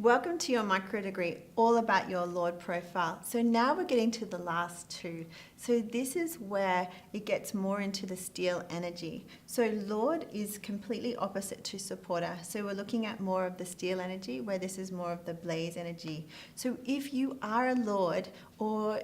Welcome to your Microdegree, all about your Lord profile. So now we're getting to the last two. So this is where it gets more into the steel energy. So Lord is completely opposite to supporter. So we're looking at more of the steel energy, where this is more of the blaze energy. So if you are a Lord, or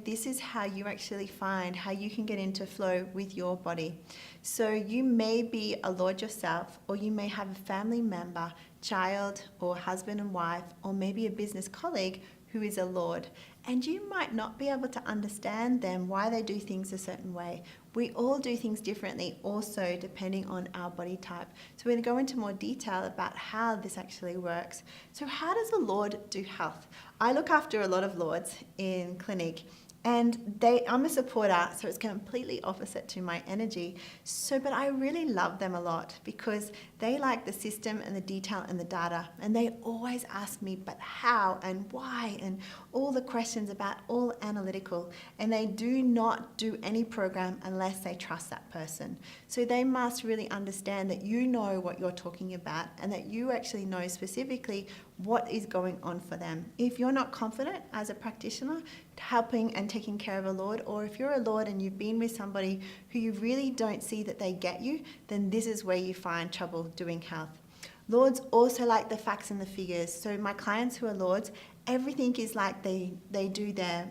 this is how you actually find how you can get into flow with your body. So you may be a Lord yourself, or you may have a family member, child or husband and wife, or maybe a business colleague who is a Lord, and you might not be able to understand them, why they do things a certain way. We all do things differently also depending on our body type. So we're going to go into more detail about how this actually works. So how does a Lord do health? I look after a lot of Lords in clinic, and I'm a supporter, so it's completely opposite to my energy. But I really love them a lot because they like the system and the detail and the data, and they always ask me, but how and why, and all the questions about all analytical, and they do not do any program unless they trust that person. So they must really understand that you know what you're talking about and that you actually know specifically what is going on for them. If you're not confident as a practitioner helping and taking care of a Lord, or if you're a Lord and you've been with somebody who you really don't see that they get you, then this is where you find trouble doing health. Lords also like the facts and the figures. So my clients who are Lords, everything is like they do their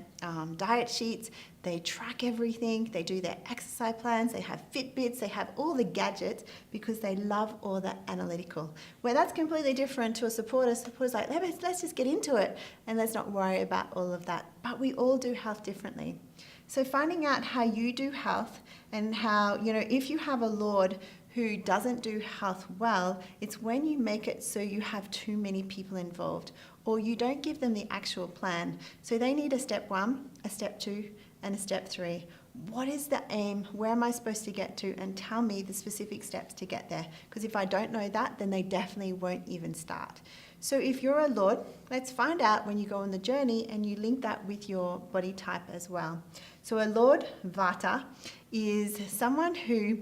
diet sheets, they track everything, they do their exercise plans, they have Fitbits, they have all the gadgets because they love all that analytical. Where that's completely different to a supporter. Supporter's like, let's just get into it and let's not worry about all of that. But we all do health differently. So finding out how you do health and how, if you have a Lord who doesn't do health well, it's when you make it so you have too many people involved, or you don't give them the actual plan. So they need a step 1, a step 2, and a step 3. What is the aim? Where am I supposed to get to? And tell me the specific steps to get there. Because if I don't know that, then they definitely won't even start. So if you're a Lord, let's find out when you go on the journey and you link that with your body type as well. So a Lord Vata is someone who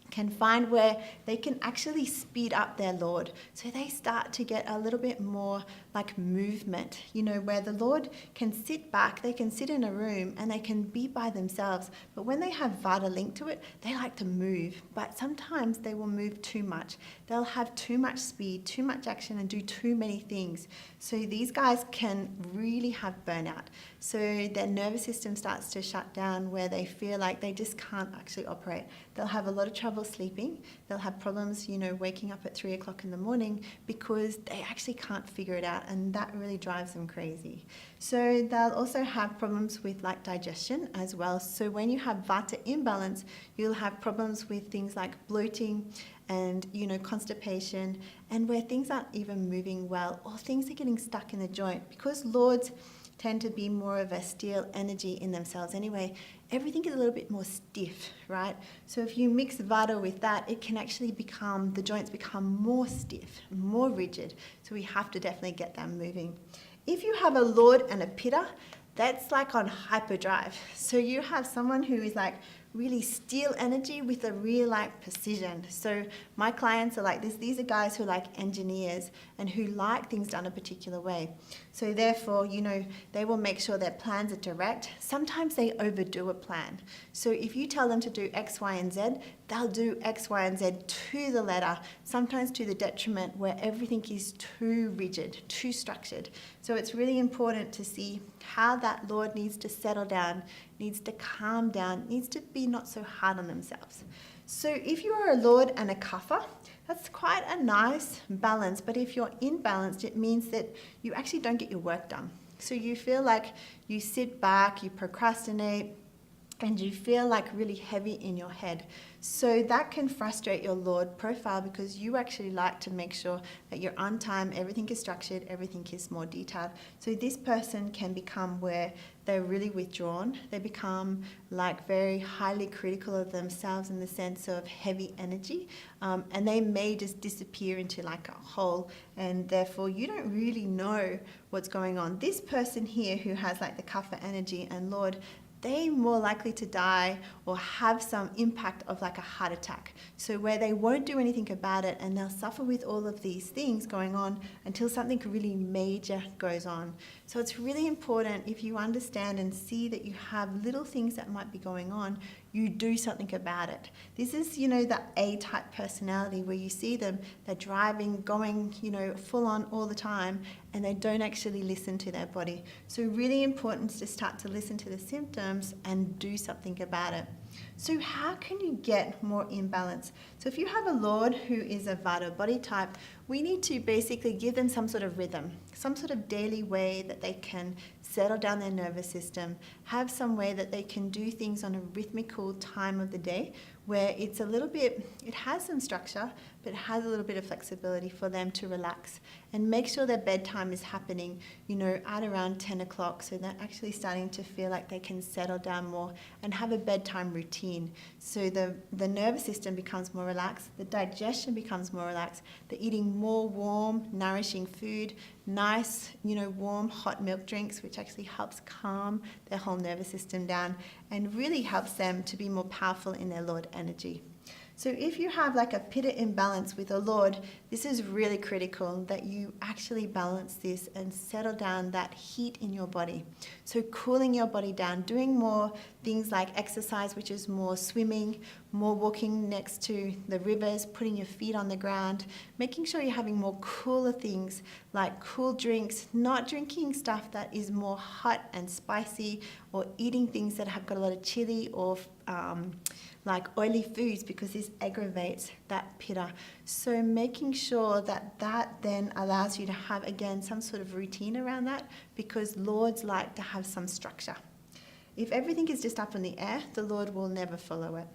can find where they can actually speed up their Lord. So they start to get a little bit more like movement, where the Lord can sit back, they can sit in a room and they can be by themselves. But when they have Vata linked to it, they like to move. But sometimes they will move too much. They'll have too much speed, too much action, and do too many things. So these guys can really have burnout. So their nervous system starts to shut down, where they feel like they just can't actually operate. They'll have a lot of trouble sleeping. They'll have problems, waking up at 3 o'clock in the morning because they actually can't figure it out, and that really drives them crazy. So they'll also have problems with like digestion as well. So when you have Vata imbalance, you'll have problems with things like bloating and constipation, and where things aren't even moving well, or things are getting stuck in the joint. Because Lords tend to be more of a steel energy in themselves anyway, everything is a little bit more stiff, right? So if you mix Vata with that, it can actually the joints become more stiff, more rigid. So we have to definitely get them moving. If you have a Lord and a Pitta, that's like on hyperdrive. So you have someone who is like really steel energy with a real like precision. So my clients are like this. These are guys who are like engineers and who like things done a particular way. So therefore, they will make sure their plans are direct. Sometimes they overdo a plan. So if you tell them to do X, Y, and Z, they'll do X, Y, and Z to the letter, sometimes to the detriment where everything is too rigid, too structured. So it's really important to see how that Lord needs to settle down, needs to calm down, needs to be not so hard on themselves. So if you are a Lord and a Kapha, that's quite a nice balance. But if you're imbalanced, it means that you actually don't get your work done. So you feel like you sit back, you procrastinate, and you feel like really heavy in your head. So that can frustrate your Lord profile, because you actually like to make sure that you're on time, everything is structured, everything is more detailed. So this person can become where they're really withdrawn. They become like very highly critical of themselves in the sense of heavy energy, and they may just disappear into like a hole, and therefore you don't really know what's going on. This person here who has like the Kapha energy and Lord, they're more likely to die or have some impact of like a heart attack. So where they won't do anything about it and they'll suffer with all of these things going on until something really major goes on. So it's really important, if you understand and see that you have little things that might be going on, you do something about it. This is, the A-type personality where you see them, they're driving, going, full on all the time, and they don't actually listen to their body. So really important to start to listen to the symptoms and do something about it. So how can you get more imbalance? So if you have a Lord who is a Vata body type, we need to basically give them some sort of rhythm, some sort of daily way that they can settle down their nervous system, have some way that they can do things on a rhythmical time of the day where it's a little bit, it has some structure, but it has a little bit of flexibility for them to relax, and make sure their bedtime is happening, at around 10 o'clock, so they're actually starting to feel like they can settle down more and have a bedtime routine. So the nervous system becomes more relaxed, the digestion becomes more relaxed, they're eating more warm, nourishing food, nice, warm, hot milk drinks, which actually helps calm their whole nervous system down and really helps them to be more powerful in their Lord energy. So if you have like a pitta imbalance with a Lord, this is really critical that you actually balance this and settle down that heat in your body. So cooling your body down, doing more things like exercise, which is more swimming, more walking next to the rivers, putting your feet on the ground, making sure you're having more cooler things like cool drinks, not drinking stuff that is more hot and spicy, or eating things that have got a lot of chili or like oily foods, because this aggravates that pitta. So making sure that then allows you to have, again, some sort of routine around that, because Lords like to have some structure. If everything is just up in the air, the Lord will never follow it.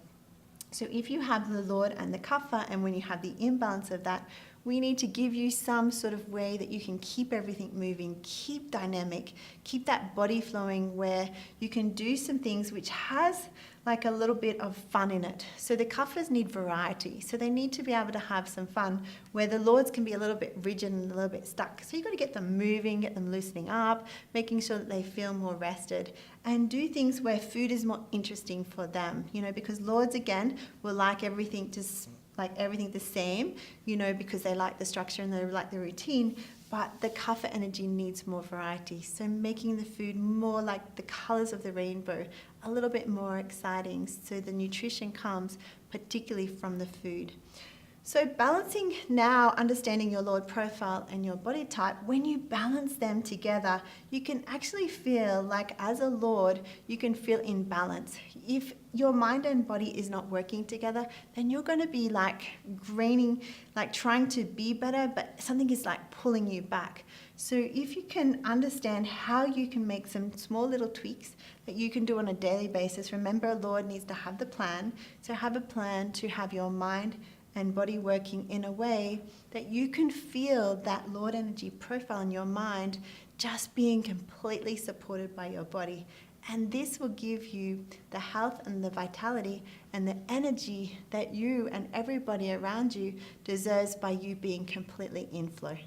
So if you have the Lord and the Kapha, and when you have the imbalance of that, we need to give you some sort of way that you can keep everything moving, keep dynamic, keep that body flowing, where you can do some things which has like a little bit of fun in it. So the Kaphas need variety. So they need to be able to have some fun, where the Lords can be a little bit rigid and a little bit stuck. So you've got to get them moving, get them loosening up, making sure that they feel more rested, and do things where food is more interesting for them, because Lords, again, will like everything the same, because they like the structure and they like the routine, but the Kapha energy needs more variety. So making the food more like the colours of the rainbow, a little bit more exciting, so the nutrition comes particularly from the food. So balancing now, understanding your Lord profile and your body type, when you balance them together, you can actually feel like, as a Lord, you can feel in balance. If your mind and body is not working together, then you're going to be like graining, like trying to be better, but something is like pulling you back. So if you can understand how you can make some small little tweaks that you can do on a daily basis, remember, Lord needs to have the plan. So have a plan to have your mind and body working in a way that you can feel that Lord energy profile in your mind just being completely supported by your body. And this will give you the health and the vitality and the energy that you and everybody around you deserves by you being completely in flow.